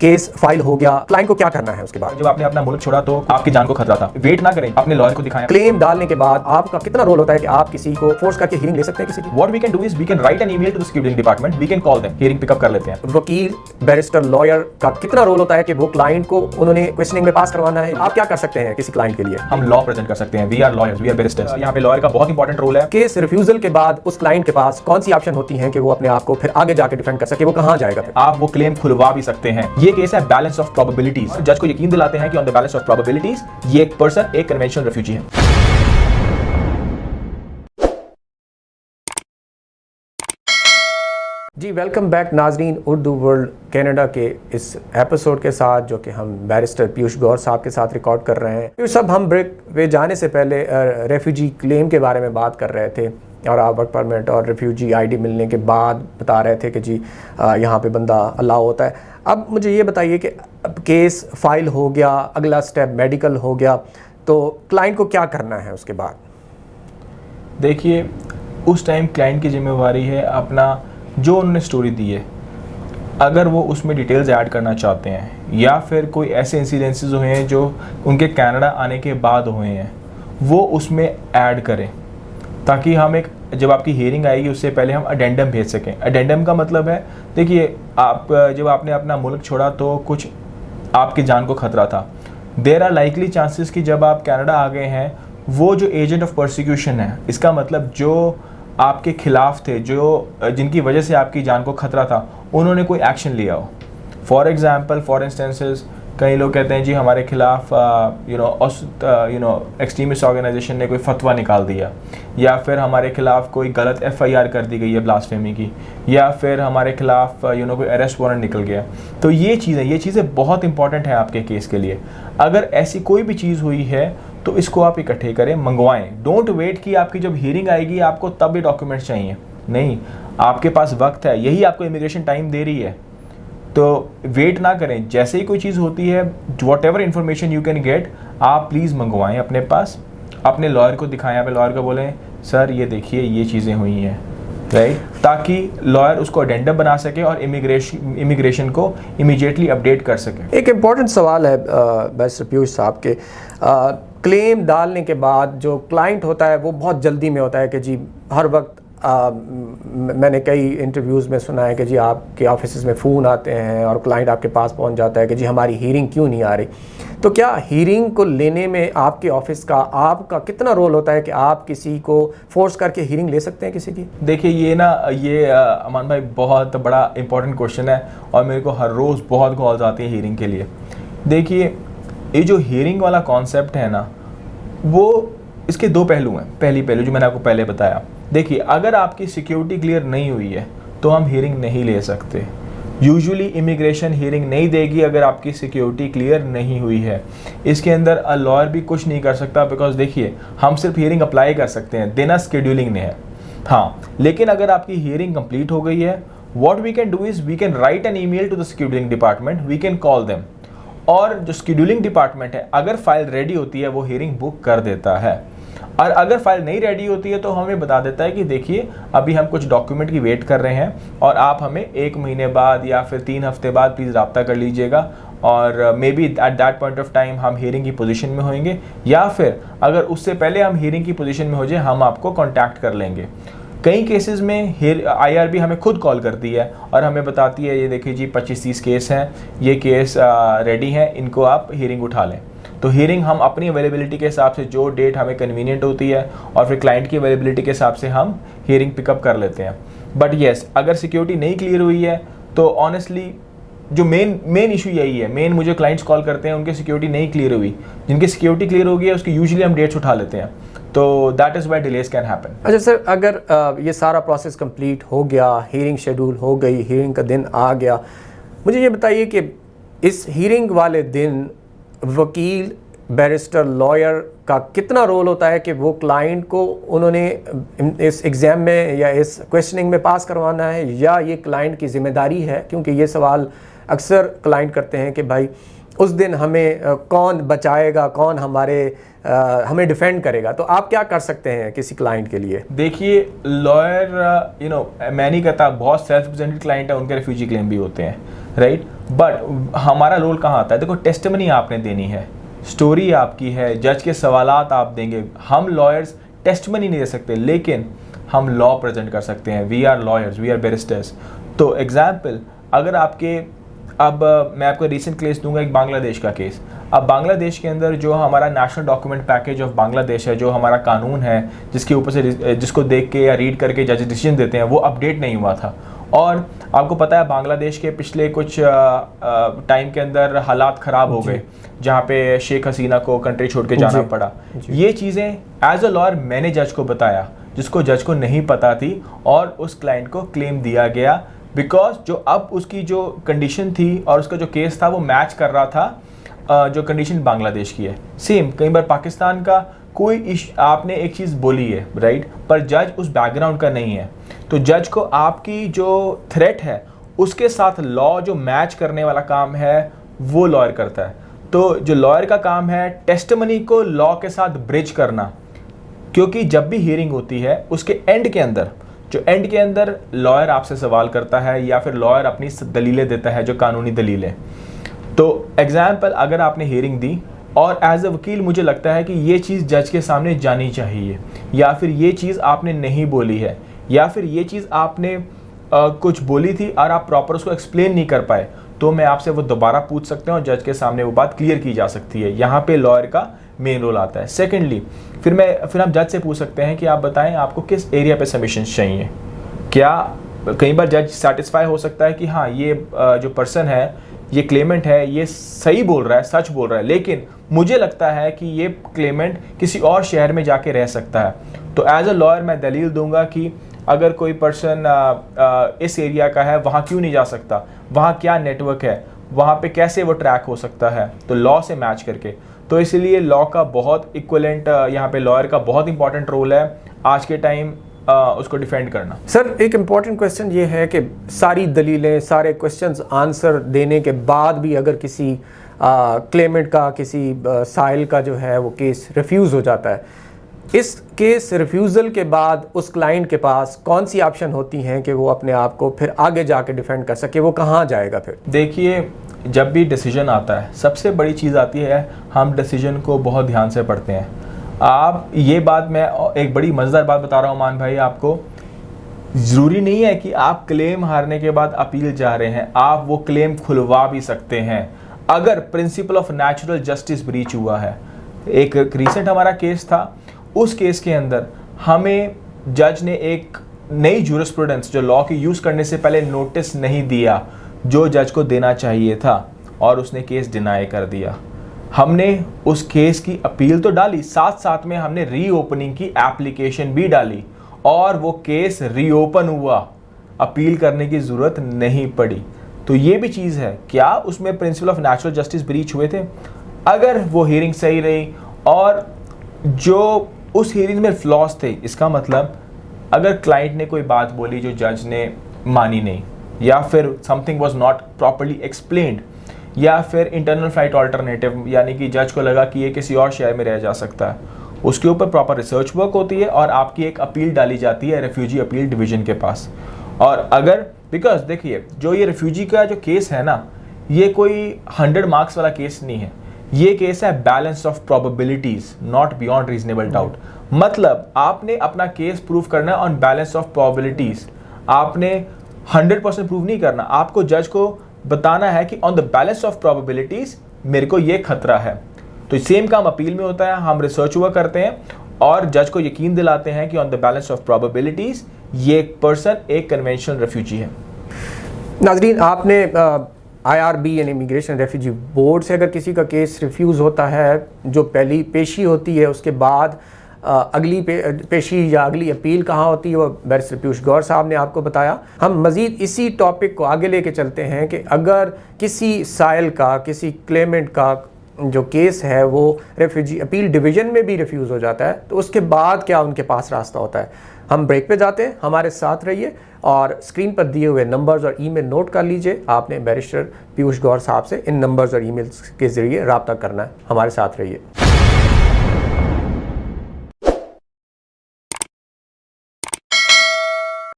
Case file हो गया, client को क्या करना है उसके बाद? जब आपने अपना मुल्क छोड़ा तो आपकी जान को खतरा था, वेट ना करें, अपने लॉयर को दिखाएं। क्लेम डालने के बाद आपका कितना रोल होता है कि आप किसी को फोर्स करके हियरिंग ले सकते हैं किसी की? What we can do is we can write an email to the scheduling department, we can call them, hearing pick up कर लेते हैं। वकील, बैरिस्टर, लॉयर का कितना रोल होता है कि वो क्लाइंट को उन्होंने क्वेश्चनिंग में पास करवाना है? आप क्या कर सकते हैं किसी क्लाइंट के लिए? हम लॉ प्रेजेंट कर सकते हैं, we are lawyers, we are barristers. यहाँ पे लॉयर का बहुत इंपॉर्टेंट रोल है। केस रिफ्यूजल के बाद उस क्लाइंट के पास कौन सी ऑप्शन होती है कि वो अपने आप को फिर आगे जाके डिफेंड कर सके? वो कहाँ जाएगा फिर? आप वो क्लेम खुलवा भी सकते हैं। ये केस है बैलेंस ऑफ प्रोबेबिलिटीज। जज को यकीन दिलाते हैं कि on the balance of probabilities ये एक पर्सन एक कन्वेंशनल रेफ्यूजी है। जी वेलकम बैक नाजरीन, उर्दू वर्ल्ड कनाडा के इस एपिसोड के साथ जो कि हम बैरिस्टर पीयूष गौर साहब के साथ रिकॉर्ड कर रहे हैं। पीयूष साहब, हम ब्रेक पे जाने से पहले रेफ्यूजी क्लेम के बारे में बात कर रहे थे और आप वर्क परमिट और रेफ्यूजी आईडी मिलने के बाद बता रहे थे कि जी यहाँ पे बंदा अलाउ होता है। अब मुझे ये बताइए कि अब केस फाइल हो गया, अगला स्टेप मेडिकल हो गया, तो क्लाइंट को क्या करना है उसके बाद? देखिए, उस टाइम क्लाइंट की जिम्मेवारी है अपना जो उन्होंने स्टोरी दी है, अगर वो उसमें डिटेल्स ऐड करना चाहते हैं या फिर कोई ऐसे इंसिडेंसेस हुए हैं जो उनके कनाडा आने के बाद हुए हैं, वो उसमें ऐड करें ताकि हम एक जब आपकी हियरिंग आएगी उससे पहले हम अडेंडम भेज सकें। अडेंडम का मतलब है, देखिए आप जब आपने अपना मुल्क छोड़ा तो कुछ आपकी जान को खतरा था। देयर आर लाइकली चांसेस कि जब आप कनाडा आ गए हैं, वो जो एजेंट ऑफ प्रोसिक्यूशन है, इसका मतलब जो आपके खिलाफ थे, जो जिनकी वजह से आपकी जान को खतरा था, उन्होंने कोई एक्शन लिया हो। फॉर एग्जांपल, फॉर इंस्टेंसेस, कई लोग कहते हैं जी हमारे खिलाफ एक्सट्रीमिस्ट ऑर्गेनाइजेशन ने कोई फतवा निकाल दिया, या फिर हमारे खिलाफ कोई गलत FIR कर दी गई है ब्लास्फेमी की, या फिर हमारे खिलाफ कोई अरेस्ट वारंट निकल गया। तो ये चीज़ें बहुत इंपॉर्टेंट हैं आपके केस के लिए। अगर ऐसी कोई भी चीज़ हुई है तो इसको आप इकट्ठे करें, मंगवाएं। डोंट वेट कि आपकी जब हियरिंग आएगी आपको तब ये डॉक्यूमेंट्स चाहिए। नहीं, आपके पास वक्त है, यही आपको इमिग्रेशन टाइम दे रही है, तो वेट ना करें। जैसे ही कोई चीज़ होती है, what ever information you can get, आप प्लीज़ मंगवाएं अपने पास, अपने लॉयर को दिखाएं, अपने लॉयर को बोलें सर ये देखिए ये चीज़ें हुई हैं, राइट, ताकि लॉयर उसको अडेंडम बना सके और इमिग्रेशन को इमीडिएटली अपडेट कर सके। एक इम्पॉर्टेंट सवाल है बैरिस्टर पीयूष साहब के, क्लेम डालने के बाद जो क्लाइंट होता है वो बहुत जल्दी में होता है कि जी हर वक्त मैंने कई इंटरव्यूज़ में सुना है कि जी आपके ऑफिस में फ़ोन आते हैं और क्लाइंट आपके पास पहुंच जाता है कि जी हमारी हियरिंग क्यों नहीं आ रही। तो क्या हियरिंग को लेने में आपके ऑफिस का, आपका कितना रोल होता है कि आप किसी को फोर्स करके हियरिंग ले सकते हैं किसी की? देखिए ये अमान भाई बहुत बड़ा इंपॉर्टेंट क्वेश्चन है और मेरे को हर रोज़ बहुत कॉल्स आती है हियरिंग के लिए। देखिए, ये जो हियरिंग वाला कॉन्सेप्ट है ना, वो इसके दो पहलू हैं। पहली पहलू जो मैंने आपको पहले बताया, देखिए अगर आपकी सिक्योरिटी क्लियर नहीं हुई है तो हम हियरिंग नहीं ले सकते। यूजुअली इमिग्रेशन हियरिंग नहीं देगी अगर आपकी सिक्योरिटी क्लियर नहीं हुई है। इसके अंदर लॉयर भी कुछ नहीं कर सकता, बिकॉज देखिए हम सिर्फ हियरिंग अप्लाई कर सकते हैं, देना स्केड्यूलिंग ने है। हाँ, लेकिन अगर आपकी हियरिंग कंप्लीट हो गई है, what we can do is we can write an email to the scheduling department, we can call them, और जो स्केड्यूलिंग डिपार्टमेंट है अगर फाइल रेडी होती है वो हियरिंग बुक कर देता है, और अगर फाइल नहीं रेडी होती है तो हमें बता देता है कि देखिए अभी हम कुछ डॉक्यूमेंट की वेट कर रहे हैं और आप हमें 1 महीने बाद या फिर 3 हफ्ते बाद प्लीज़ रब्ता कर लीजिएगा, और may be at that point of time हम हियरिंग की पोजीशन में होंगे, या फिर अगर उससे पहले हम हियरिंग की पोजीशन में हो जाए हम आपको कॉन्टैक्ट कर लेंगे। कई केसेस में IRB हमें खुद कॉल करती है और हमें बताती है ये देखिए जी 25-30 केस हैं, ये केस रेडी हैं, इनको आप हियरिंग उठा लें। तो हियरिंग हम अपनी अवेलेबिलिटी के हिसाब से जो डेट हमें कन्वीनियंट होती है और फिर क्लाइंट की अवेलेबिलिटी के हिसाब से हम हियरिंग पिकअप कर लेते हैं। बट येस, अगर सिक्योरिटी नहीं क्लियर हुई है तो ऑनेस्टली जो मेन इशू यही है। मेन मुझे क्लाइंट्स कॉल करते हैं, उनकी सिक्योरिटी नहीं क्लियर हुई, जिनकी सिक्योरिटी क्लियर हो गई है उसकी यूजुअली हम डेट्स उठा लेते हैं, तो that is why delays can happen. अच्छा सर, अगर ये सारा प्रोसेस कंप्लीट हो गया, हियरिंग शेड्यूल हो गई, हियरिंग का दिन आ गया, मुझे ये बताइए कि इस हियरिंग वाले दिन वकील, बैरिस्टर, लॉयर का कितना रोल होता है कि वो क्लाइंट को उन्होंने इस एग्ज़ाम में या इस क्वेश्चनिंग में पास करवाना है, या ये क्लाइंट की ज़िम्मेदारी है? क्योंकि ये सवाल अक्सर क्लाइंट करते हैं कि भाई उस दिन हमें कौन बचाएगा, कौन हमें डिफेंड करेगा। तो आप क्या कर सकते हैं किसी क्लाइंट के लिए? देखिए, लॉयर मैं नहीं कहता, बहुत सेल्फ रिप्रेजेंटेड क्लाइंट है, उनके रेफ्यूजी क्लेम भी होते हैं, राइट। बट हमारा रोल कहाँ आता है? देखो, टेस्टिमनी आपने देनी है, स्टोरी आपकी है, जज के सवालात आप देंगे। हम लॉयर्स टेस्टिमनी नहीं दे सकते, लेकिन हम लॉ प्रेजेंट कर सकते हैं। We are lawyers, we are barristers. तो एग्जाम्पल, अगर आपके, अब मैं आपको रिसेंट केस दूंगा, एक बांग्लादेश का केस। अब बांग्लादेश के अंदर जो हमारा national document package of Bangladesh है, जो हमारा कानून है, जिसके ऊपर से जिसको देख के या रीड करके जज डिसीजन देते हैं, वो अपडेट नहीं हुआ था। और आपको पता है बांग्लादेश के पिछले कुछ टाइम के अंदर हालात ख़राब हो गए, जहाँ पे शेख हसीना को कंट्री छोड़ के जाना पड़ा। ये चीज़ें एज अ लॉयर मैंने जज को बताया, जिसको जज को नहीं पता थी, और उस क्लाइंट को क्लेम दिया गया, बिकॉज जो अब उसकी जो कंडीशन थी और उसका जो केस था वो मैच कर रहा था जो कंडीशन बांग्लादेश की है। सेम कई बार पाकिस्तान का कोई आपने एक चीज़ बोली है, राइट, पर जज उस बैकग्राउंड का नहीं है, तो जज को आपकी जो थ्रेट है उसके साथ लॉ जो मैच करने वाला काम है वो लॉयर करता है। तो जो लॉयर का काम है टेस्टिमनी को लॉ के साथ ब्रिज करना, क्योंकि जब भी हियरिंग होती है उसके एंड के अंदर लॉयर आपसे सवाल करता है या फिर लॉयर अपनी दलीलें देता है, जो कानूनी दलीलें। तो एग्जाम्पल, अगर आपने हियरिंग दी और एज अ वकील मुझे लगता है कि ये चीज़ जज के सामने जानी चाहिए, या फिर ये चीज़ आपने नहीं बोली है, या फिर ये चीज़ आपने कुछ बोली थी और आप प्रॉपर उसको एक्सप्लेन नहीं कर पाए, तो मैं आपसे वो दोबारा पूछ सकते हैं और जज के सामने वो बात क्लियर की जा सकती है। यहाँ पे लॉयर का मेन रोल आता है। सेकेंडली, फिर हम जज से पूछ सकते हैं कि आप बताएं आपको किस एरिया पे सबमिशंस चाहिए। क्या कई बार जज सेटिस्फाई हो सकता है कि हाँ, ये जो पर्सन है, ये क्लेमेंट है, ये सही बोल रहा है, सच बोल रहा है, लेकिन मुझे लगता है कि ये क्लेमेंट किसी और शहर में जाके रह सकता है। तो एज अ लॉयर मैं दलील दूंगा कि अगर कोई पर्सन इस एरिया का है, वहाँ क्यों नहीं जा सकता, वहाँ क्या नेटवर्क है, वहाँ पे कैसे वो ट्रैक हो सकता है, तो लॉ से मैच करके। तो इसलिए लॉ का बहुत इक्वलेंट यहाँ पे लॉयर का बहुत इंपॉर्टेंट रोल है आज के टाइम उसको डिफेंड करना। सर, एक इम्पॉर्टेंट क्वेश्चन ये है कि सारी दलीलें, सारे क्वेश्चंस आंसर देने के बाद भी अगर किसी क्लेमेंट का, किसी साइल का जो है वो केस रिफ्यूज़ हो जाता है, इस केस रिफ्यूज़ल के बाद उस क्लाइंट के पास कौन सी ऑप्शन होती हैं कि वो अपने आप को फिर आगे जाके डिफेंड कर सके? वो कहाँ जाएगा फिर? देखिए, जब भी डिसीजन आता है, सबसे बड़ी चीज़ आती है हम डिसीजन को बहुत ध्यान से पढ़ते हैं। आप ये बात, मैं एक बड़ी मज़ेदार बात बता रहा हूँ मान भाई आपको, ज़रूरी नहीं है कि आप क्लेम हारने के बाद अपील जा रहे हैं, आप वो क्लेम खुलवा भी सकते हैं अगर principle of natural justice breach हुआ है। एक रिसेंट हमारा केस था, उस केस के अंदर हमें जज ने एक नई जूरिस्प्रूडेंस जो लॉ की यूज़ करने से पहले नोटिस नहीं दिया, जो जज को देना चाहिए था, और उसने केस डिनाई कर दिया। हमने उस केस की अपील तो डाली, साथ साथ में हमने रीओपनिंग की एप्लीकेशन भी डाली, और वो केस रीओपन हुआ, अपील करने की ज़रूरत नहीं पड़ी। तो ये भी चीज़ है, क्या उसमें principle of natural justice breach हुए थे? अगर वो हियरिंग सही रही और जो उस हियरिंग में फ्लॉज थे, इसका मतलब अगर क्लाइंट ने कोई बात बोली जो जज ने मानी नहीं, या फिर something was not properly explained, या फिर इंटरनल फ्लाइट अल्टरनेटिव, यानी कि जज को लगा कि ये किसी और शहर में रह जा सकता है, उसके ऊपर प्रॉपर रिसर्च वर्क होती है और आपकी एक अपील डाली जाती है रेफ्यूजी अपील डिवीज़न के पास। और अगर, बिकॉज देखिए, जो ये रेफ्यूजी का जो केस है ना, ये कोई 100 मार्क्स वाला केस नहीं है, ये केस है balance of probabilities, not beyond reasonable doubt. मतलब आपने अपना केस प्रूव करना है ऑन बैलेंस ऑफ प्रोबेबिलिटीज, आपने 100% प्रूव नहीं करना, आपको जज को बताना है कि on the balance of probabilities मेरे को ये खतरा है। तो सेम काम अपील में होता है, हम रिसर्च हुआ करते हैं और जज को यकीन दिलाते हैं कि on the balance of probabilities ये पर्सन एक कन्वेंशनल रेफ्यूजी है। नाज़रीन, आपने IRB यानी इमिग्रेशन रेफ्यूजी बोर्ड से अगर किसी का केस रिफ्यूज़ होता है, जो पहली पेशी होती है, उसके बाद अगली पेशी या अगली अपील कहाँ होती है, वो बैरिस्टर पीयूष गौर साहब ने आपको बताया। हम मज़ीद इसी टॉपिक को आगे लेके चलते हैं कि अगर किसी साइल का, किसी क्लेमेंट का जो केस है वो रेफ्यूजी अपील डिवीज़न में भी रिफ्यूज़ हो जाता है, तो उसके बाद क्या उनके पास रास्ता होता है। हम ब्रेक पे जाते हैं, हमारे साथ रहिए और स्क्रीन पर दिए हुए नंबर्स और ईमेल नोट कर लीजिए। आपने बैरिस्टर पीयूष गौर साहब से इन नंबर्स और ईमेल्स के ज़रिए रब्ता करना है। हमारे साथ रहिए।